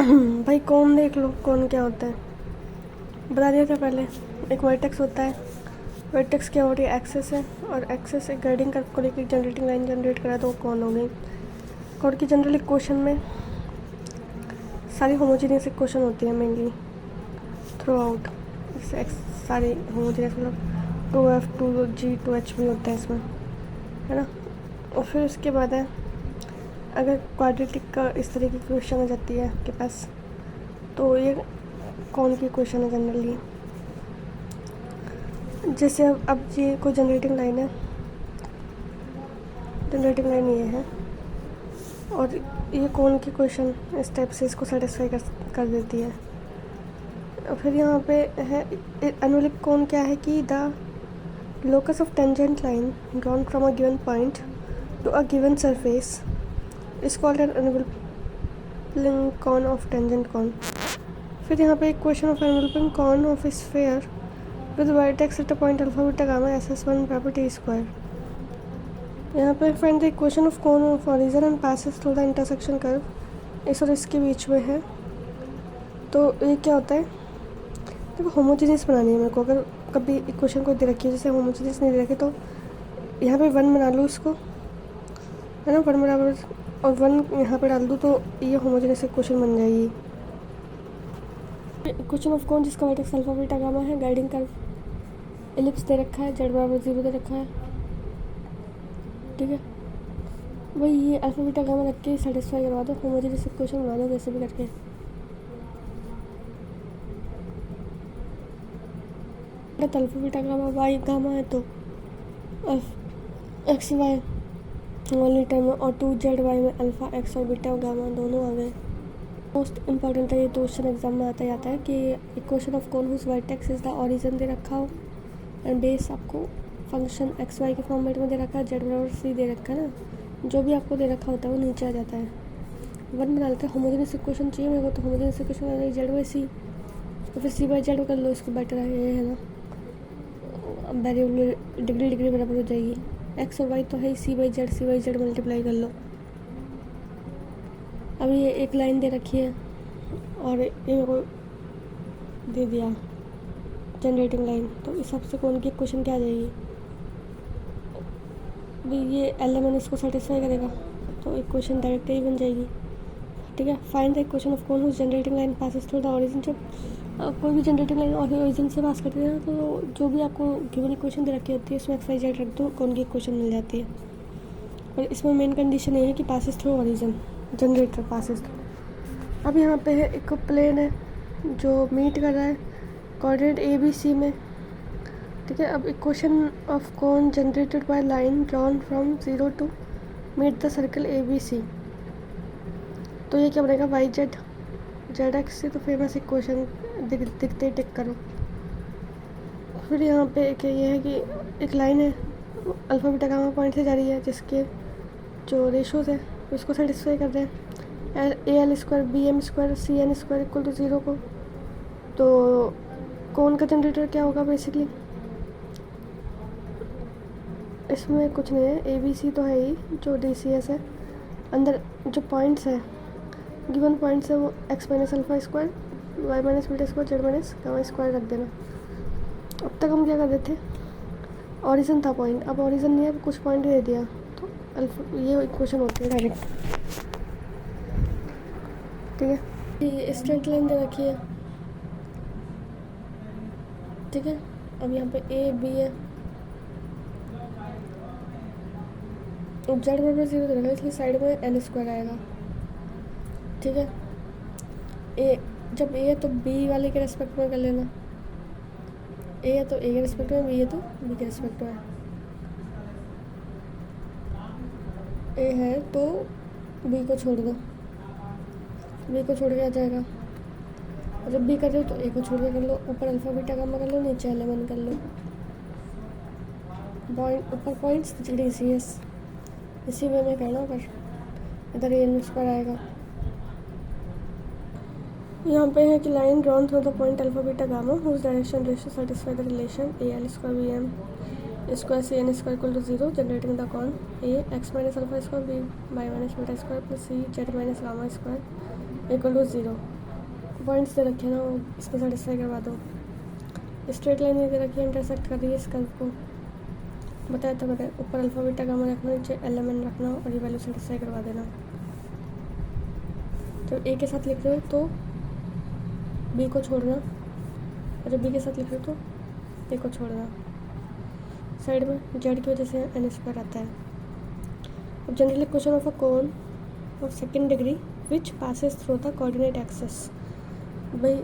भाई कौन देख लो, कौन क्या होता है बता दिया था पहले। एक वर्टेक्स होता है, वर्टेक्स क्या हो रही है, एक्सेस है, और एक्सेस एक गाइडिंग कर्व को लेकर जनरेटिंग लाइन जनरेट करा तो वो कौन हो गई। कौन की जनरली क्वेश्चन में सारी होमोजीनियस क्वेश्चन होती है मेनली थ्रू आउट, जैसे एक्स सारी होमोजीनियस मतलब 2F 2G 2H भी होता है इसमें, है ना। और फिर उसके बाद है अगर क्वाड्रेटिक का इस तरह की क्वेश्चन आ जाती है आपके पास, तो ये कौन की क्वेश्चन है जनरली। जैसे अब ये कोई जनरेटिंग लाइन है, जनरेटिंग लाइन ये है, और ये कौन की क्वेश्चन इस टाइप से इसको सेटिस्फाई कर देती है। और फिर यहाँ पे है एनुअलिक कौन क्या है कि the locus of tangent line drawn from a given point to a given surface is called an enveloping cone of tangent cone. फिर यहाँ पे एक question of enveloping cone of sphere with vertex at a point alpha beta gamma SS1 property square. यहाँ पे find the equation of cone of origin and passes through the intersection curve, इस और इसके बीच में है। तो ये क्या होता है, देखो होमोजीनियस बनानी है मेरे को। अगर कभी इक्वेशन को दे रखी है, जैसे होमोजीनियस नहीं दे रखी, तो यहाँ पे 1 बना लूँ इसको, है ना, 1 बराबर, और 1 यहाँ पे डाल दूँ तो ये होमोजीनियस इक्वेशन बन जाएगी। इक्वेशन ऑफ कौन जिसका वर्टेक्स अल्फा बीटा गामा है, गाइडिंग कर्व एलिप्स दे रखा है, z बराबर 0 दे रखा है, ठीक है। वही ये अल्फा बीटा गामा रख के सेटिस्फाई करवा दो, होमोजीनियस इक्वेशन बना दो कैसे भी करके। Alpha beta gamma Y gamma है तो एक्स वाई ओनली टर्म, और 2Z वाई में अल्फा एक्स और बीटा गामा दोनों आ गए। मोस्ट इम्पॉर्टेंट है ये, तो क्वेश्चन एग्जाम में आता ही आता है कि equation of cone whose vertex is the origin दे रखा हो, एंड बेस आपको फंक्शन एक्स वाई के फॉर्मेट में दे रखा है, जेड बराबर सी दे रखा है ना, जो भी आपको दे रखा होता है वो नीचे आ जाता है। 1 बना लेते हैं, होमोजेनियस इक्वेशन चाहिए मेरे को, तो होमोजेनियस इक्वेशन आ गई जेड बाई सी, तो फिर सी बाई जेड कर लो, इसको बेटर है ना, वेरिएबल डिग्री बराबर हो जाएगी। एक्स और वाई तो है ही, सी बाई जेड मल्टीप्लाई कर लो। अभी ये एक लाइन दे रखी है और ये मेरे को दे दिया जनरेटिंग लाइन, तो इस हिसाब से कौन की इक्वेशन क्या आ जाएगी। अभी ये एलिमेंट इसको सेटिस्फाई करेगा तो इक्वेशन डायरेक्ट ही बन जाएगी, ठीक है। Find the equation of cone whose generating line passes through the origin. जब कोई भी जनरेटिंग लाइन और ओरिजिन से पास करती है ना, तो जो भी आपको गिवन इक्वेशन दे रखी होती है उसमें एक्स वाई जेड रख दो, कौन की इक्वेशन मिल जाती है। और इसमें मेन कंडीशन ये है कि passes through origin, generator passes through. अब यहाँ पे है एक प्लेन है जो मीट कर रहा है कोऑर्डिनेट ABC में, ठीक है। अब equation of cone generated by line drawn from 0 to meet the circle ABC, तो ये क्या बनेगा YZ एक्स से, तो फेमस इक्वेशन दिखते ही टिक करो। फिर यहाँ पे एक ये है कि एक लाइन है अल्फा बीटा गामा पॉइंट से जा रही है, जिसके जो रेशोज है उसको सेटिस्फाई कर रहे हैं, AL square BM square CN square equal to 0 को। तो कौन का जनरेटर क्या होगा बेसिकली, इसमें कुछ नहीं है, ABC तो है ही जो DCS है, अंदर जो पॉइंट्स है गिवन पॉइंट्स है वो x minus alpha square y minus beta square Z minus gamma square रख देना। अब तक हम क्या कर रहे थे, ओरिजिन था पॉइंट, अब ओरिजिन नहीं है, कुछ पॉइंट दे दिया, तो अल्फा ये इक्वेशन होती है डायरेक्ट, ठीक है। ये स्ट्रेट लाइन दे रखी है, ठीक है। अब यहाँ पे AB है, जेड बराबर 0 दे रखा, इसलिए साइड में L स्क्वायर आएगा, ठीक है। जब A है तो B वाले के रेस्पेक्ट में कर लेना, A है तो A के रेस्पेक्ट में, B है तो B के रेस्पेक्ट में। A है तो B को छोड़ दो, B को छोड़ के आ जाएगा, और जब B कर रहे हो तो A को छोड़ के कर लो, ऊपर अल्फा बीटा गामा कर लो, नीचे एलिमेंट कर लो, पॉइंट ऊपर पॉइंट्स DCS, इसी वे में करना, पर इधर ये न्यूज़ पर आएगा। यहाँ पे है कि line drawn through the point alpha beta gamma whose direction ratio satisfy the relation AL square BM square CN square equal to 0 generating the cone A x minus alpha square B y minus beta square plus C z minus gamma square equal to 0। Points दे रखे हैं ना, वो इसको satisfy करवा दो। Straight line दे रखी है, इंटरसेक्ट कर रही है इस कर्व को। बताया था मैंने, ऊपर अल्फा बीटा गामा रखना, नीचे एलिमेंट रखना और ये वैल्यू सेटिस्फाई करवा देना। जब ए के साथ लिख रहे हो तो बी को छोड़ना, और जब बी के साथ लिख रहे हो तो ए को छोड़ना। साइड में जेड की वजह से एन स्क्वायर आता है। अब general equation of a cone of second degree which passes through the coordinate axis. भाई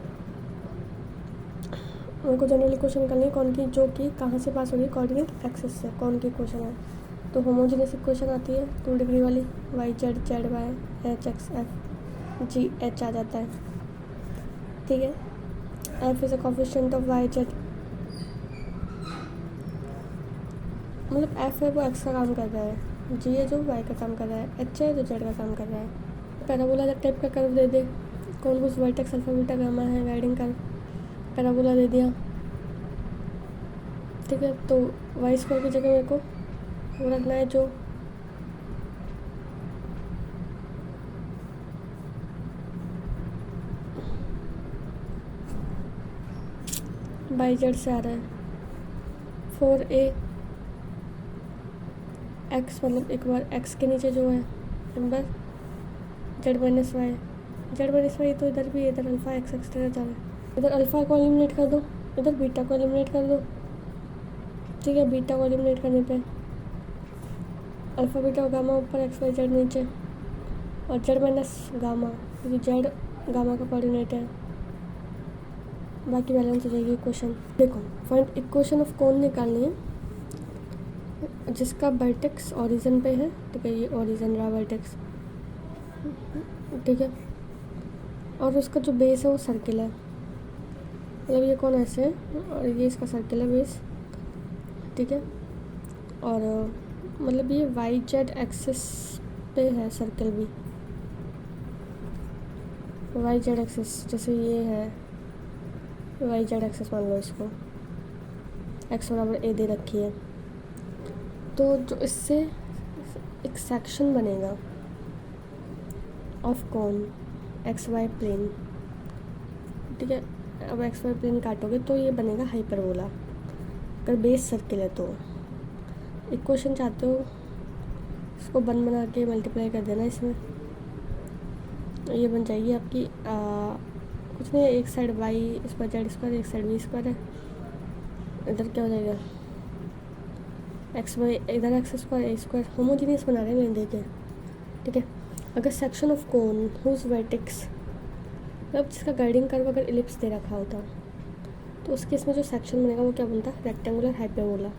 उनको जनरल इक्वेशन निकालनी है कौन की, जो कि कहाँ से पास हो रही है, कोऑर्डिनेट एक्सिस से। कौन की इक्वेशन है तो होमोजेनियस इक्वेशन आती है 2 डिग्री वाली, y z z y h x f g h आ जाता है। ठीक है, f is a coefficient of y z, मतलब एफ है वो एक्स का काम कर रहा है, जी है जो वाई का काम कर रहा है, एच है जो जेड का काम कर रहा है। पैराबोला टाइप का कर्व दे दे, कौन कुछ वर्टेक्स अल्फा बीटा गामा है, गाइडिंग कर्व पैराबोला दे दिया। ठीक है, तो वाई स्क्वायर की जगह मेरे को वो रखना है जो बाई जेड से आ रहा है। 4a एक्स, मतलब एक बार एक्स के नीचे जो है number Z minus Y, Z minus Y तो इधर भी, इधर अल्फा एक्स एक्सट्रा जा रहा है। इधर अल्फ़ा को एलिमिनेट कर दो, इधर बीटा को एलिमिनेट कर दो। ठीक है, बीटा को एलिमिनेट करने पे अल्फ़ा बीटा गामा ऊपर, एक्स वाई जेड नीचे, और जेड माइनस गामा, क्योंकि जेड गामा का कोऑर्डिनेट है। बाकी बैलेंस हो जाएगी इक्वेशन। देखो फाइंड इक्वेशन ऑफ कोन निकालनी है जिसका वर्टेक्स ओरिजिन पे है। ठीक है, ये ओरिजिन रहा वर्टेक्स। ठीक है, और उसका जो बेस है वो सर्किल है, मतलब ये कौन ऐसे है और ये इसका सर्किल है बेस। ठीक है, और मतलब ये वाई जेड एक्सिस पे है सर्किल भी, वाई जेड एक्सिस, जैसे ये है वाई जेड एक्सिस मान लो इसको, एक्स बराबर ए दे रखी है। तो जो इससे एक सेक्शन बनेगा of cone X Y plane. ठीक है, अब एक्स वाई प्लेन काटोगे तो ये बनेगा हाइपरबोला, अगर बेस सर्किल है तो। इक्वेशन चाहते हो इसको बन बना के मल्टीप्लाई कर देना इसमें, ये बन जाएगी आपकी कुछ नहीं, एक साइड वाई इस पर जेड स्क्वायर, एक साइड वी स्क्वायर है। इधर क्या हो जाएगा एक्स वाई, इधर एक्स स्क्वायर ए स्क्वायर। होमोजीनियस बना रहे हैं मैंने देखे। ठीक है, अगर section of cone whose vertex, मतलब जिसका गाइडिंग कर्व अगर इलिप्स दे रखा होता तो उस केस में जो सेक्शन बनेगा वो क्या बनता है, रेक्टेंगुलर हाइपरबोला।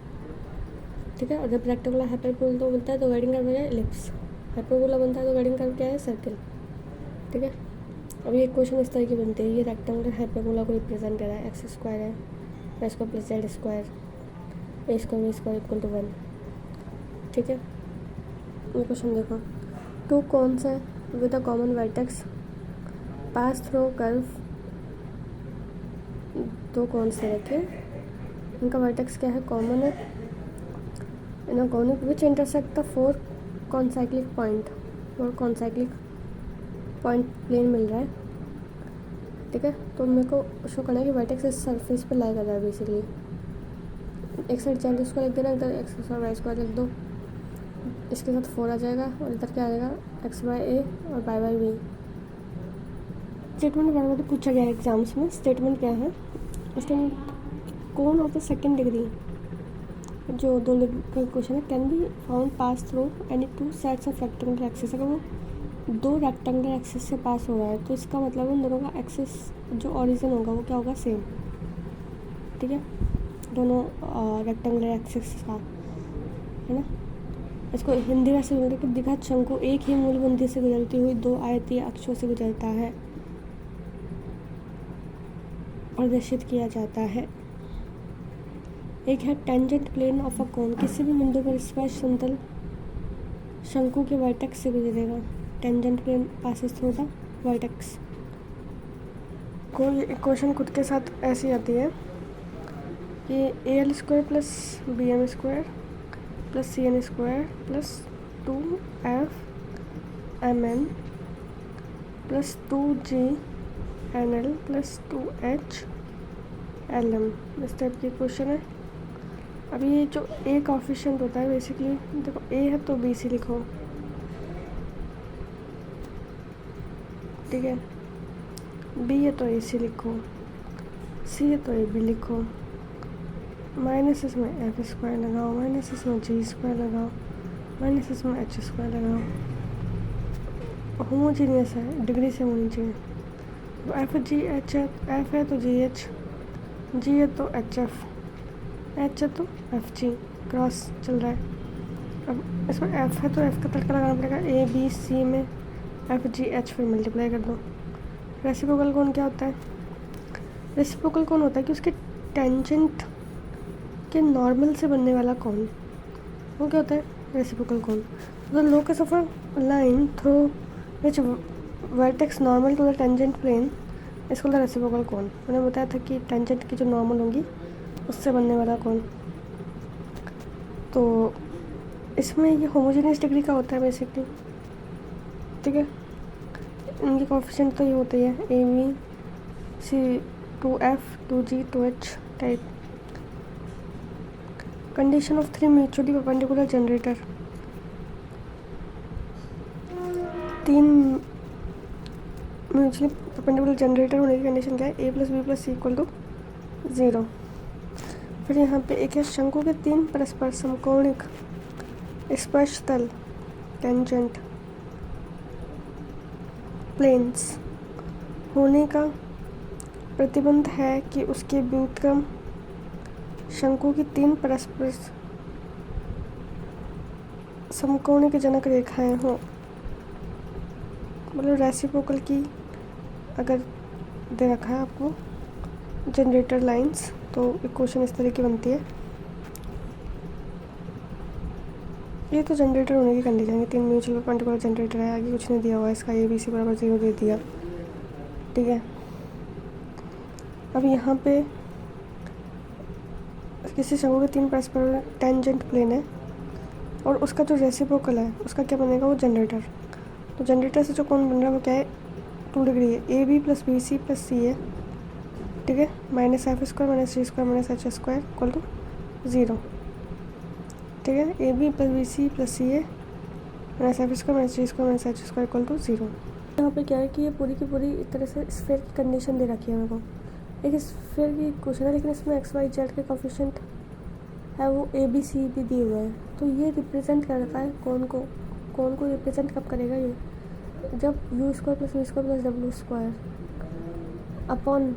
ठीक है, और जब रेक्टेंगुलर हाइपरबोला तो बनता है तो गाइडिंग कर्व क्या है, इलिप्स। हाइपरबोला बनता है तो गाइडिंग कर्व क्या है, सर्किल। ठीक है, अब ये इक्वेशन इस तरह की बनती है, ये रेक्टेंगुलर हाइपरबोला को रिप्रेजेंट कर रहा है, एक्स स्क्वायर है y square plus z square A square v square equal to 1। ठीक है, ये क्वेश्चन देखो, 2 कोन्स है with a common vertex pass through curve. 2 cones दे रखे, इनका वर्टेक्स क्या है, कॉमन है। In a conic which intersect the 4 concyclic point, और कॉन्साइक्लिक पॉइंट प्लेन मिल रहा है। ठीक है, तो मेरे को शो करना है कि वर्टेक्स इस सरफेस पे लाई कर रहा है बेसिकली। एक साइड जेड स्क्वायर लिख देना, इधर एक्स स्क्वायर वाई स्क्वायर लिख दो, इसके साथ 4 आ जाएगा, और इधर क्या आ जाएगा, एक्स वाई ए और वाई वाई बी। स्टेटमेंट बार बार पूछा गया है एग्जाम्स में। स्टेटमेंट क्या है, statement cone of the second degree, जो 2 का क्वेश्चन है, can be found pass through any 2 sets of rectangular axis. अगर वो 2 रेक्टेंगुलर एक्सिस से पास हो रहा है तो इसका मतलब उन दोनों का एक्सिस जो ओरिजिन होगा वो क्या होगा, सेम। ठीक है, दोनों रेक्टेंगुलर एक्सिस का है ना। इसको हिंदी में ऐसे बोलते हैं कि द्विघात शंकु एक ही मूल बिंदु से गुजरती हुई 2 आयतीय अक्षों से गुजरता है, प्रदर्शित किया जाता है। एक है टेंजेंट प्लेन ऑफ अ कोन, किसी भी बिंदु पर स्पर्श समतल शंकु के वर्टेक्स से गुजरेगा। Tangent plane passes through the vertex. कोई इक्वेशन खुद के साथ ऐसी आती है कि AL square plus BM square plus CN square plus 2FMN plus 2GNL plus 2HLM, इस टाइप की क्वेश्चन है। अभी ये जो ए कॉफिशिएंट होता है बेसिकली, देखो ए है तो BC लिखो, ठीक है, बी है तो AC लिखो, सी है तो AB लिखो, माइनस इसमें F² लगाओ, माइनस इसमें G² लगाओ, माइनस इसमें H² लगाओ। होमोजीनियस है, डिग्री से होनी चाहिए। FGH है, F है तो GH, G है तो HF, H है तो FG, क्रॉस चल रहा है। अब इसमें F है तो F का तड़का लगाना पड़ेगा, ABC में FGH फिर मल्टीप्लाई कर दो। रेसिप्रोकल कोण क्या होता है? रेसिप्रोकल कोण होता है कि उसके टेंजेंट के नॉर्मल से बनने वाला कोण, वो क्या होता है? Reciprocal cone. The locus of a line through which vertex normal to the tangent plane is called the reciprocal cone. मैंने बताया था कि टेंजेंट की जो नॉर्मल होंगी उससे बनने वाला कोण। तो इसमें ये होमोजेनियस डिग्री का होता है बेसिकली, ठीक है। इनके कोएफिशिएंट तो ये होते ही है, AB, C, 2F, 2G, 2H type. Condition of 3 mutually perpendicular generator, 3 mutually perpendicular generator होने की कंडीशन क्या है? A + B + C = 0। फिर यहाँ पे एक है शंकु के 3 परस्पर समकोणिक स्पर्श तल टेंजेंट प्लेन्स होने का प्रतिबंध है कि उसके व्युत्क्रम शंकु की 3 परस्पर समकोणिक जनक रेखाएं हों। मतलब रेसिप्रोकल की अगर दे रखा है आपको जनरेटर लाइंस, तो इक्वेशन इस तरह की बनती है। ये तो जनरेटर होने की कंडीशन है, 3 म्यूचुअल परपेंडिकुलर जनरेटर है, आगे कुछ नहीं दिया हुआ, इसका ABC = 0 दे दिया, ठीक है। अब यहाँ पे किसी शंकु के 3 परस्पर टेंजेंट प्लेन है और उसका जो रेसिप्रोकल है उसका क्या बनेगा? वो जनरेटर। तो जनरेटर से जो कोण बन रहा है वो क्या है? 2 डिग्री है। AB + BC + C है, ठीक है, -F² - G² - H² = 0, ठीक है। AB + BC + C है, -F² - G² - H² = 0। यहाँ पे क्या है कि ये पूरी की पूरी एक तरह से स्फीयर की कंडीशन दे रखी है मेरे को। एक स्फीयर की क्वेश्चन है, लेकिन इसमें XYZ के कोएफिशिएंट है वो ABC भी दिए हुए हैं। तो ये रिप्रेजेंट करता है कोण को रिप्रेजेंट कब करेगा? ये जब U² + V² + W² अपॉन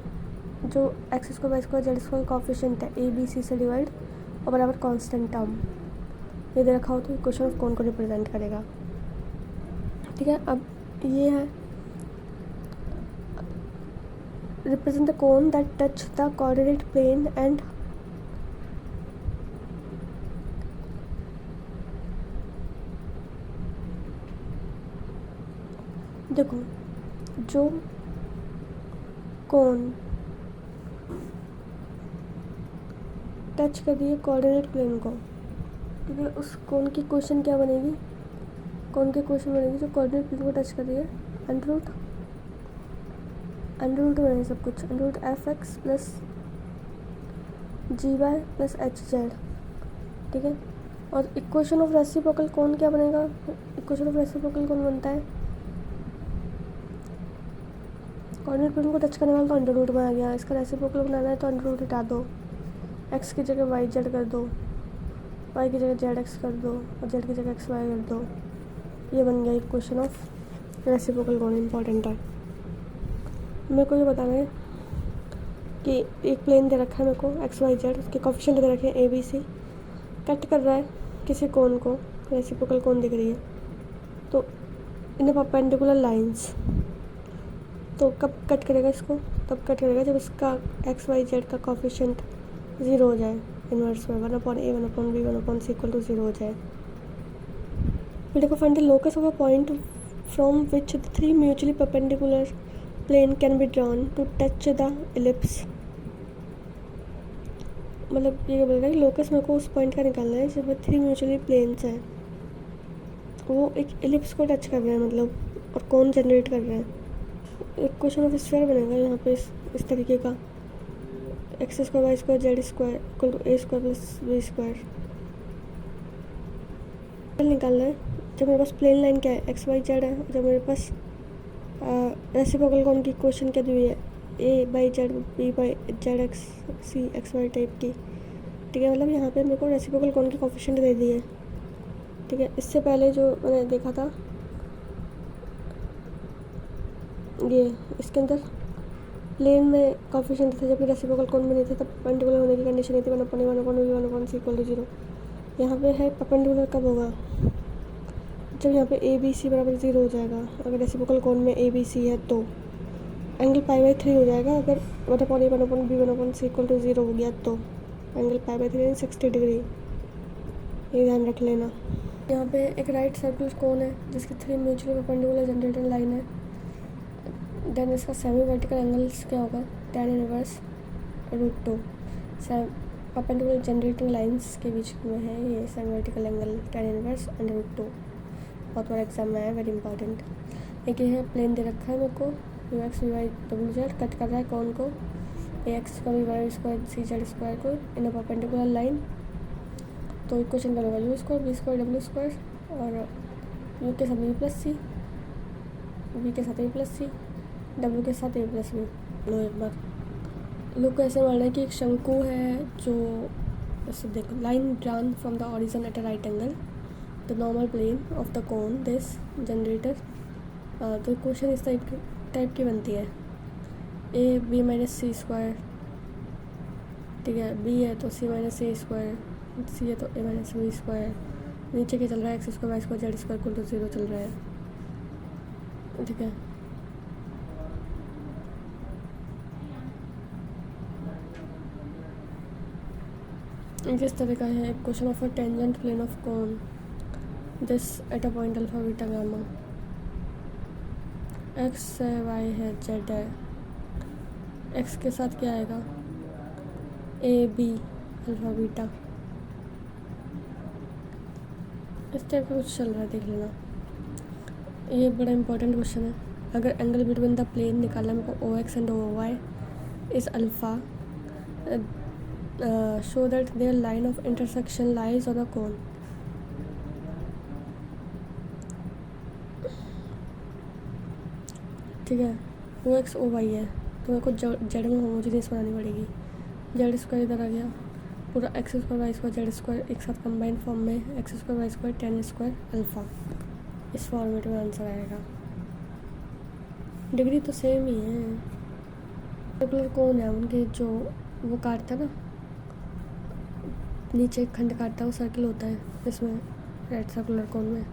जो X², Y², Z² कोएफिशिएंट है ABC से डिवाइड और बराबर कांस्टेंट टर्म ये दे रखा हो तो इक्वेशन ऑफ कोण को रिप्रेजेंट करेगा, ठीक है। अब ये है represent the cone that touch the coordinate plane and देखो जो कोन टच कर रही है कोऑर्डिनेट प्लेन को, ठीक है, उस कोन की क्वेश्चन क्या बनेगी? कोन की क्वेश्चन बनेगी जो कोऑर्डिनेट प्लेन को टच कर रही है, अंडर रूट बनेगी सब कुछ, √fx + GY + HZ, ठीक है। और इक्वेशन ऑफ रेसिप्रोकल कोण क्या बनेगा? इक्वेशन ऑफ रेसिप्रोकल कोण बनता है, कोऑर्डिनेट प्लेन को टच करने वाला तो अंडर रूट में आ गया, इसका रेसिप्रोकल बनाना है तो अंडर रूट हटा दो, x की जगह YZ कर दो, y की जगह ZX कर दो और z की जगह XY कर दो। ये बन गया इक्वेशन ऑफ रेसिप्रोकल कोण। इंपॉर्टेंट है, मेरे को ये बताना है कि एक प्लेन दे रखा है मेरे को XYZ, उसके कोएफिशिएंट दे रखे हैं ABC, कट कर रहा है किसी कोण को, रेसिप्रोकल कोण दिख रही है, तो इन परपेंडिकुलर लाइंस। तो कब कट करेगा इसको? तब कट करेगा जब इसका XYZ का कोएफिशिएंट 0 हो जाए, इनवर्स में 1/A 1/B 1/C = 0 हो जाए। फिर देखो find the locus of a point from which the 3 mutually perpendicular plane can be drawn to touch the ellipse. मतलब ये बोल रहा है कि लोकस मेरे को उस पॉइंट का निकालना है जब 3 म्यूचुअली प्लेन्स हैं, वो एक इलिप्स को टच कर रहे हैं मतलब, और कोण जनरेट कर रहे हैं। एक क्वेश्चन ऑफ स्फीयर बनेगा यहाँ पे इस तरीके का, X square Y square Z square equal to A square plus B square निकालना है। जब मेरे पास प्लेन लाइन क्या है, एक्स वाई जेड है, जब मेरे पास रेसिप्रोकल कौन की इक्वेशन क्या दी हुई है, a by z b by z x c x y type की, ठीक है। मतलब यहाँ पे मेरे को रेसिप्रोकल कौन की कोफिशिएंट दे दी है, ठीक है। इससे पहले जो मैंने देखा था ये, इसके अंदर प्लेन में कोफिशिएंट थे जबकि रेसिप्रोकल कौन में नहीं थे, तब परपेंडिकुलर होने की कंडीशन नहीं थी, 1/a 1/b 1/c equal to 0। यहाँ पे है परपेंडिकुलर कब होगा, जब यहाँ पे ए बी सी बराबर 0 हो जाएगा। अगर रेसिप्रोकल कोण में ए बी सी है तो एंगल π/3 हो जाएगा। अगर 1/a 1/b 1/c equal to 0 हो गया तो एंगल π/3 60 डिग्री, ये ध्यान रख लेना। यहाँ पे एक राइट सर्कुलर कोन है जिसकी 3 म्यूचुअली परपेंडिकुलर जनरेटिंग लाइन है, देन इसका सेमी वर्टिकल एंगल्स क्या होगा, tan inverse √2। Perpendicular generating lines के बीच में है ये semi vertical angle tan inverse √2। बहुत बड़ा एग्जाम में है, वेरी इंपॉर्टेंट। एक ये है प्लेन दे रखा है मेरे को, U X V Y W Z, cut कर रहा है कौन को, ए एक्स का V Y square C Z square को इन अ परपेंडिकुलर लाइन। तो इक्वेशन बनेगा U square B square W square, और यू के साथ यू प्लस सी, बी के साथ ए प्लस सी, डब्ल्यू के साथ ए प्लस बी। लो एक बार लोग को ऐसे मानना है कि एक शंकु है जो, ऐसे देखो, line drawn from the origin at a right angle the normal plane of the cone this generator. तो इक्वेशन इस टाइप की बनती है, A B minus C square, ठीक है। बी है तो सी माइनस ए स्क्वायर, सी है तो ए माइनस बी स्क्वायर, नीचे क्या चल रहा है, x square Y square Z square equal to 0 चल रहा है, ठीक है। किस तरह का है, question of a tangent plane of cone this at a point alpha beta gamma, X है वाई है जेड है, एक्स के साथ क्या आएगा, ए बी अल्फा बीटा, इस टाइप का कुछ चल रहा है, देख लेना। ये बड़ा इंपॉर्टेंट क्वेश्चन है। अगर एंगल बिटवीन द प्लेन निकालना मेरे को O x and O y is alpha, show that their line of intersection lies on a cone. ठीक है, ओ एक्स ओ वाई है तो मेरे को जेड में होमोजेनियस बनानी पड़ेगी। जेड स्क्वायर इधर आ गया, पूरा X square Y square Z square एक साथ कंबाइन फॉर्म में, X square Y square tan square alpha, इस फॉर्मेट में आंसर आएगा। डिग्री तो सेम ही है। सर्कुलर कौन है उनके, जो वो काटता ना नीचे एक खंड काटता है, वो सर्किल होता है इसमें राइट सर्कुलर कौन में,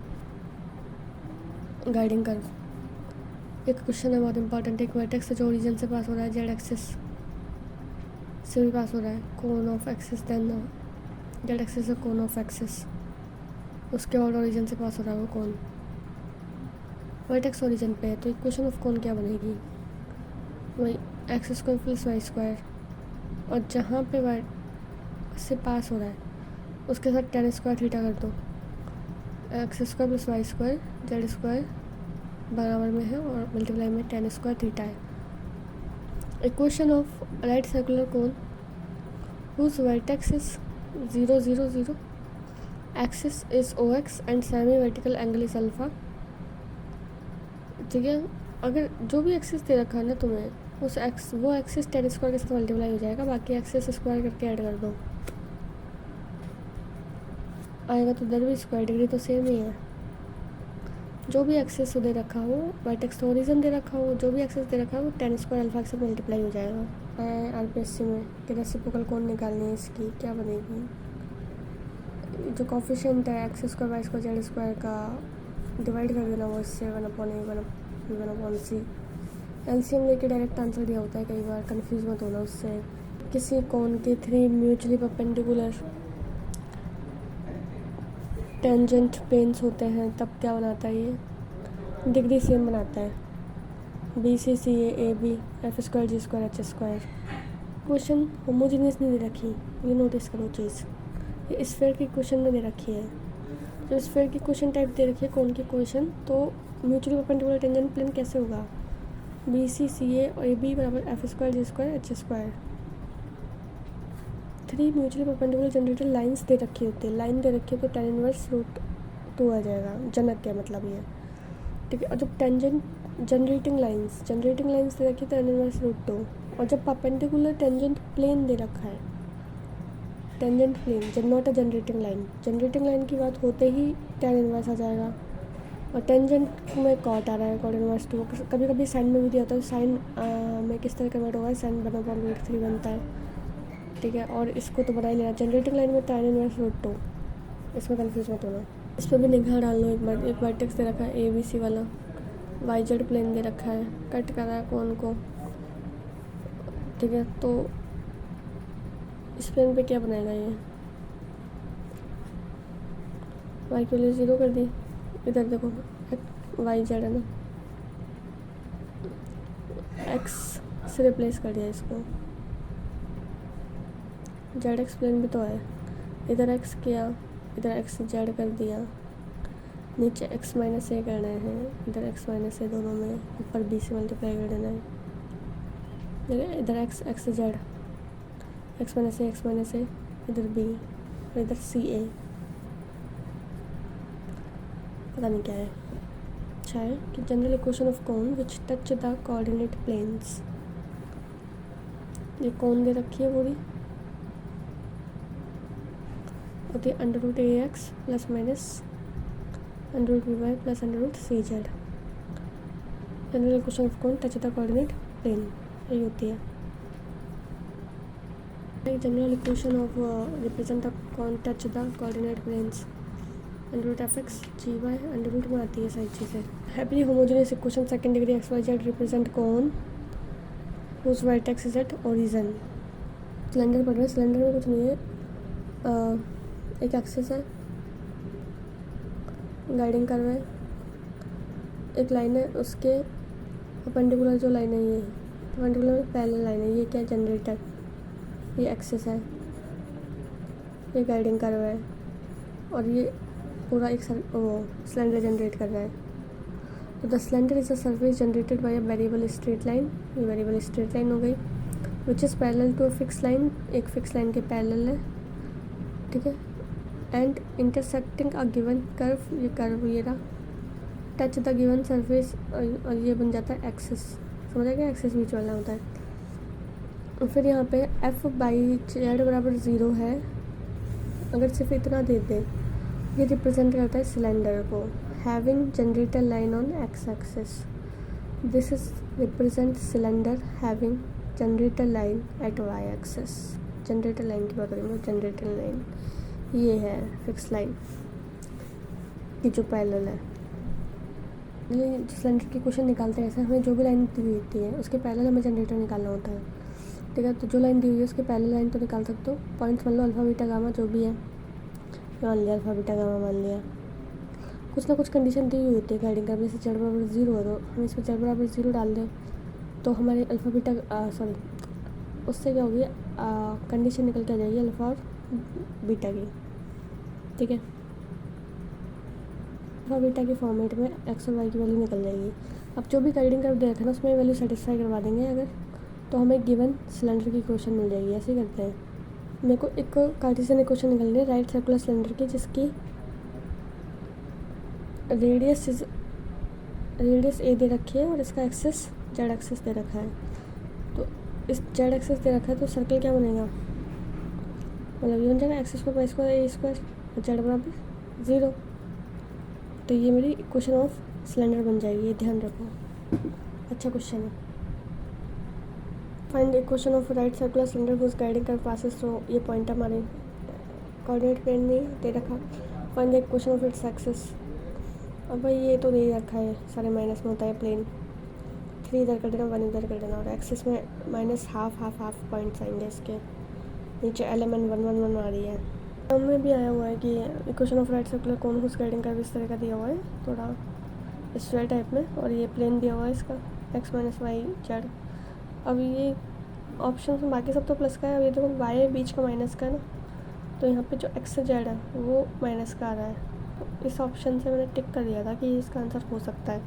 गाइडिंग कर्व। एक क्वेश्चन है बहुत इंपॉर्टेंट, एक वर्टेक्स जो ओरिजिन से पास हो रहा है जेड एक्सिस से भी पास हो रहा है, cone of axis, then Z axis है कोन ऑफ एक्सिस, उसके बाद ओरिजिन से पास हो रहा है वो कोन, वर्टेक्स ओरिजिन पे है। तो इक्वेशन ऑफ कोन क्या बनेगी, वही X square plus Y square, और जहाँ पे वाई से पास हो रहा है उसके साथ tan स्क्वायर थीटा कर दो, X square plus Y square Z square बराबर में है और मल्टीप्लाई में tan स्क्वायर थीटा है। Equation of right circular cone whose vertex is 0 0 0, axis is OX and semi vertical angle is alpha। ठीक है, अगर जो भी एक्सिस दे रखा है ना तुम्हें, वो एक्सिस tan स्क्वायर के साथ मल्टीप्लाई हो जाएगा, बाकी एक्सिस स्क्वायर करके ऐड कर दो, आएगा तो इधर भी स्क्वायर, डिग्री तो सेम ही है। जो भी एक्सेस दे रखा हो, वर्टेक्स तो ओरिजिन दे रखा हो, जो भी एक्सेस दे रखा हो वो tan स्क्वायर अल्फा के साथ मल्टीप्लाई हो जाएगा। RPSC में कि रेसिप्रोकल कौन निकालनी है, इसकी क्या बनेगी, जो कोफिशिएंट है x square Y square Z square का डिवाइड कर देना वो इससे 1/a 1/c। LCM लेके डायरेक्ट आंसर दिया होता है, कई बार कंफ्यूज मत होना उससे। किसी कोन के 3 म्यूचुअली परपेंडिकुलर टेंजेंट प्लेन्स होते हैं तब क्या बनाता है, ये डिग्री सेम बनाता है, BC CA AB F square G square H square. Question homogeneous नहीं दे रखी, ये नोटिस करो चीज़, ये स्फीयर की क्वेश्चन में दे रखी है। जो स्फीयर की क्वेश्चन टाइप दे रखी है कौन की क्वेश्चन, तो म्यूचुअली परपेंडिकुलर टेंजेंट प्लेन कैसे होगा, बी सी सी ए और ए बी बराबर f square g square h square. 3 mutually perpendicular generated lines दे रखी होती है, लाइन दे रखी है तो tan इनवर्स √2 आ जाएगा, जनक क्या मतलब ये, ठीक है। और जब टेंजेंट जनरेटिंग लाइंस दे रखी है tan इनवर्स √2, और जब परपेंडिकुलर टेंजेंट प्लेन दे रखा है, टेंजेंट प्लेन जब नॉट अ जनरेटिंग लाइन की बात होते ही tan इनवर्स आ जाएगा। और टेंजेंट में कॉट आ रहा है, कॉट इनवर्स 2, कभी कभी साइन में भी दिया होता है, साइन में किस तरह कन्वर्ट होगा, साइन बना √3 बनता है, ठीक है। और इसको तो बना ही लेना, जनरेटिंग लाइन में tan इनवर्स √2, इसमें कन्फ्यूज मत होना। इस पर भी निगाह डाल लो एक बार। एक वर्टेक्स दे रखा है ABC वाला, YZ प्लेन दे रखा है, कट कर रहा है कौन को, ठीक है। तो इस प्लेन पे क्या बनाएगा ये, y के लिए 0 कर दी, इधर देखो YZ है ना, x से रिप्लेस कर दिया इसको, ZX प्लेन भी तो है, इधर x किया, इधर x Z कर दिया, नीचे x माइनस ए करना है, इधर x माइनस ए दोनों में, ऊपर b से मल्टीप्लाई कर देना है, ठीक है। इधर x Z, x माइनस ए, इधर b और इधर सी ए, पता नहीं क्या है। अच्छा है कि general equation of cone which touch the coordinate planes, ये कोन दे रखी है पूरी, होती है √AX plus minus √BY plus √CZ। General equation of cone touch the coordinate plane, यही होती है। General equation of represent the cone touch the coordinate planes, √fx GY √ में आती है सारी चीज़ें। Happily homogeneous equation second degree XYZ represent cone whose vertex is at origin. Cylinder पढ़ रहे हैं, सिलेंडर में कुछ नहीं है, एक एक्सिस है, गाइडिंग कर रहा है, एक लाइन है, उसके परपेंडिकुलर जो लाइन है ये परपेंडिकुलर पैरेलल लाइन है, ये क्या जनरेटर, ये एक्सिस है, ये गाइडिंग कर रहा है, और ये पूरा एक सिलेंडर जनरेट कर रहा है। तो the cylinder is a surface generated by a variable straight line, ये वेरिएबल स्ट्रेट लाइन हो गई, which is parallel to a fix line, एक फिक्स लाइन के पैरेलल है, ठीक है। And intersecting a given curve, ये कर्व ये रहा, टच द गिवन सरफेस, और ये बन जाता है एक्सिस, समझ आ गया, एक्सिस बीच वाला होता है। फिर यहाँ पे f/z बराबर 0 है, अगर सिर्फ इतना दे दे, ये रिप्रेजेंट करता है सिलेंडर को, having generator line on x axis, this is represent cylinder having generator line at y axis. Generator line की बात करेंगे, जनरेटर लाइन ये है फिक्स लाइन की जो पैरेलल है। ये सिलेंडर की क्वेश्चन निकालते हैं ऐसा, हमें जो भी लाइन दी हुई होती है उसके पैरेलल हमें जनरेटर निकालना होता है, ठीक है। तो जो लाइन दी हुई है उसके पैरेलल लाइन तो निकाल सकते हो, पॉइंट्स मान लो अल्फा बीटा गामा जो भी है, मान लिया अल्फा बीटा गामा मान लिया, कुछ ना कुछ कंडीशन दी हुई होती है गाइडिंग का, जैसे z बराबर 0 है तो हम इसमें z बराबर 0 डाल दें तो हमारे अल्फा बीटा सॉरी उससे क्या होगी, कंडीशन निकल के आ जाएगी अल्फा और बीटा की, ठीक है। अल्फा बीटा के फॉर्मेट में x और y की वैल्यू निकल जाएगी। अब जो भी गाइडिंग कर्व दे रखा है ना उसमें वैल्यू सेटिस्फाई करवा देंगे अगर, तो हमें गिवन सिलेंडर की इक्वेशन मिल जाएगी। ऐसे ही करते हैं, मेरे को एक कार्टेशियन इक्वेशन निकलनी है राइट सर्कुलर सिलेंडर की, जिसकी रेडियस a दे रखी है और इसका एक्सिस z एक्सिस दे रखा है। तो इस z एक्सिस दे रखा है तो सर्कल क्या बनेगा, मतलब ये बन जाएगा एक्स स्क्वायर वाई स्क्वायर ए स्क्वायर z बराबर 0। तो ये मेरी इक्वेशन ऑफ सिलेंडर बन जाएगी, ये ध्यान रखो, अच्छा क्वेश्चन है। Find equation of right circular cylinder whose guiding curve passes through, ये पॉइंट हमारे कोऑर्डिनेट प्लेन में दे रखा। Find the equation of its axis, अब भाई ये तो दे रखा है, सारे माइनस में होता है प्लेन, 3 इधर कर देना 1 इधर कर देना, और एक्सिस में माइनस हाफ पॉइंट्स आएंगे इसके, नीचे एलिमेंट 1 1 1 आ रही है। में भी आया हुआ है कि equation of right circular cone whose guiding curve इस तरह का दिया हुआ है, थोड़ा स्क्वायर टाइप में, और ये प्लेन दिया हुआ है इसका x माइनस वाई जेड। अब ये ऑप्शन में बाकी सब तो प्लस का है, अब ये देखो y बीच का माइनस का है ना, तो यहाँ पे जो x से z है वो माइनस का आ रहा है, तो इस ऑप्शन से मैंने टिक कर दिया था कि इसका आंसर हो सकता है,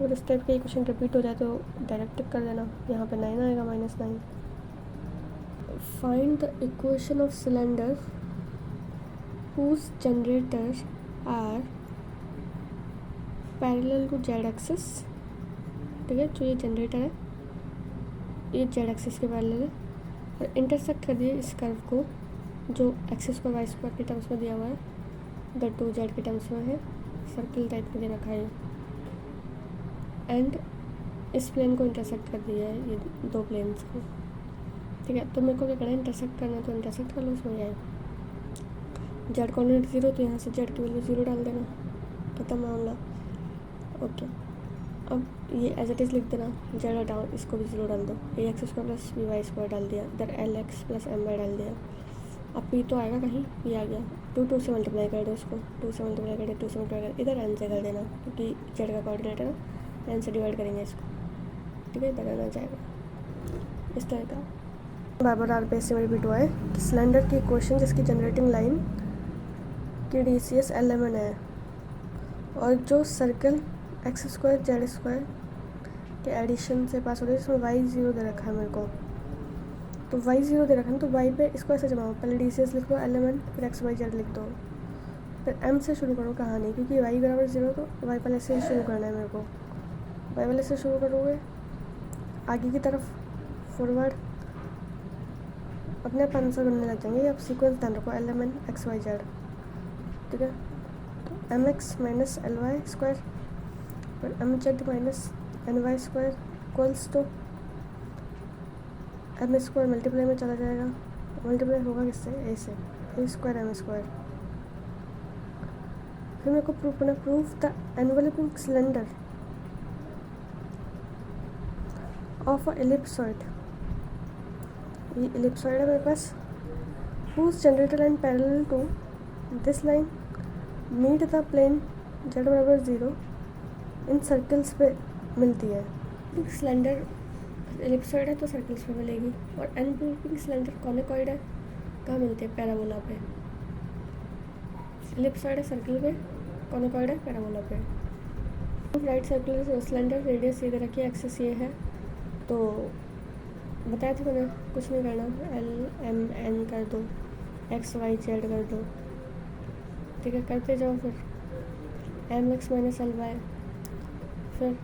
अगर इस टाइप का क्वेश्चन रिपीट हो जाए तो डायरेक्ट टिक कर देना, यहाँ पे 9 आएगा -9। Find the equation of cylinder whose generators are parallel to z axis. ठीक है, जो ये जनरेटर है ये z एक्सिस के पैरेलल है और इंटरसेक्ट कर दिए इस कर्व को जो एक्सिस को वाई स्क्वायर के टर्म्स में दिया हुआ है, द टू जेड के टर्म्स में है, सर्कल टाइप में दे रखा है एंड इस प्लेन को इंटरसेक्ट कर दिया है ये दो प्लेन्स को। ठीक है, तो मेरे को क्या करना है, इंटरसेक्ट करना है तो इंटरसेक्ट कर लो उसमें जाए। जेड कोऑर्डिनेट 0 तो यहाँ से जेड की वैल्यू 0 डाल देना, खत्म मामला। ओके, अब ये एज इट इज़ लिख देना, जेड हटाओ इसको भी 0 डाल दो, a x square plus b y square डाल दिया, इधर l x plus m y डाल दिया। अब पी तो आएगा कहीं, पी आ गया, 2 से मल्टीप्लाई कर दो उसको, 2 से मल्टीप्लाई कर दे, 2 से मल्टीप्लाई कर, इधर एन से कर देना क्योंकि जेड का कोऑर्डिनेट है ना, एन से डिवाइड करेंगे इसको। ठीक है, इधर आना जाएगा इस तरह का। बार बार आर बेस से रिपीट हुआ है कि सिलेंडर की इक्वेशन जिसकी जनरेटिंग लाइन की DCS LMN है और जो circle x square Z square के एडिशन से पास हो रही है, इसमें वाई 0 दे रखा है मेरे को, तो वाई 0 दे रखा है ना, तो वाई पे इसको ऐसे जमाओ, पहले DCS लिख दो LMN, फिर एक्स वाई जेड लिख दो, फिर एम से शुरू करो कहानी, क्योंकि वाई बराबर 0 तो वाई पहले से शुरू करना है मेरे को। वाई वाले से शुरू करोगे आगे की तरफ फॉरवर्ड अपने आप आंसर बनने लग जाएंगे। अब सीक्वेंस ध्यान रखो, LMN एक्स वाई जेड। ठीक है, तो MX माइनस LY स्क्वायर और MZ minus NY square equals to M square multiply में चला जाएगा, मल्टीप्लाई होगा किससे, ए से, ए स्क्वायर एम स्क्वायर। फिर मेरे को प्रूफ करना, proof the enveloping cylinder of a ellipsoid. ये एलिप्सॉइड है मेरे पास, whose generator line parallel to this line meet the plane z बराबर 0 इन सर्कल्स पे मिलती है। सिलेंडर एलिप्सॉइड है तो सर्कल्स पे मिलेगी, और एनवेलपिंग सिलेंडर कॉनिकॉइड है, कहाँ मिलती है, पैराबोला पे। एलिप्सॉइड है सर्कल पे, कॉनिकॉइड है पैराबोला पे। राइट सर्कुलर सिलेंडर रेडियस ये दे रखी है, एक्सिस ये है, तो बताया था मैंने कुछ नहीं करना, LMN कर दो, एक्स वाई जेड कर दो। ठीक है, करते जाओ, फिर MX माइनस LY, फिर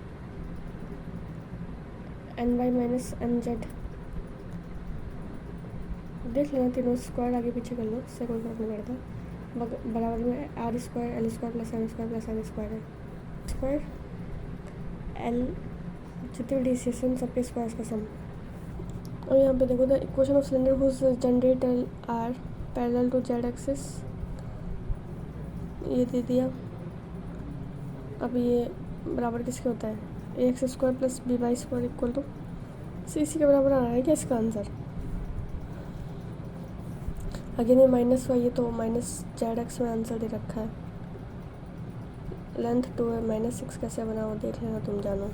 NY माइनस MZ। देख लेना तीनों स्क्वायर आगे पीछे कर लो, उससे कोई फर्क नहीं पड़ता। बराबर में R square L square plus M square plus N square है, स्क्वायर L जितने DCS सबके स्क्वायर का सम। और यहाँ पे देखो, the equation of cylinder whose generator are parallel to z axis, ये दे दिया। अब ये बराबर किसके होता है, a x square plus b y square equal to c के बराबर आ रहा है क्या इसका आंसर। अगेन ये माइनस वाई है तो माइनस जेड एक्स में आंसर दे रखा है। लेंथ 2 है, -6 कैसे बना वो देख लेना, तुम जानो।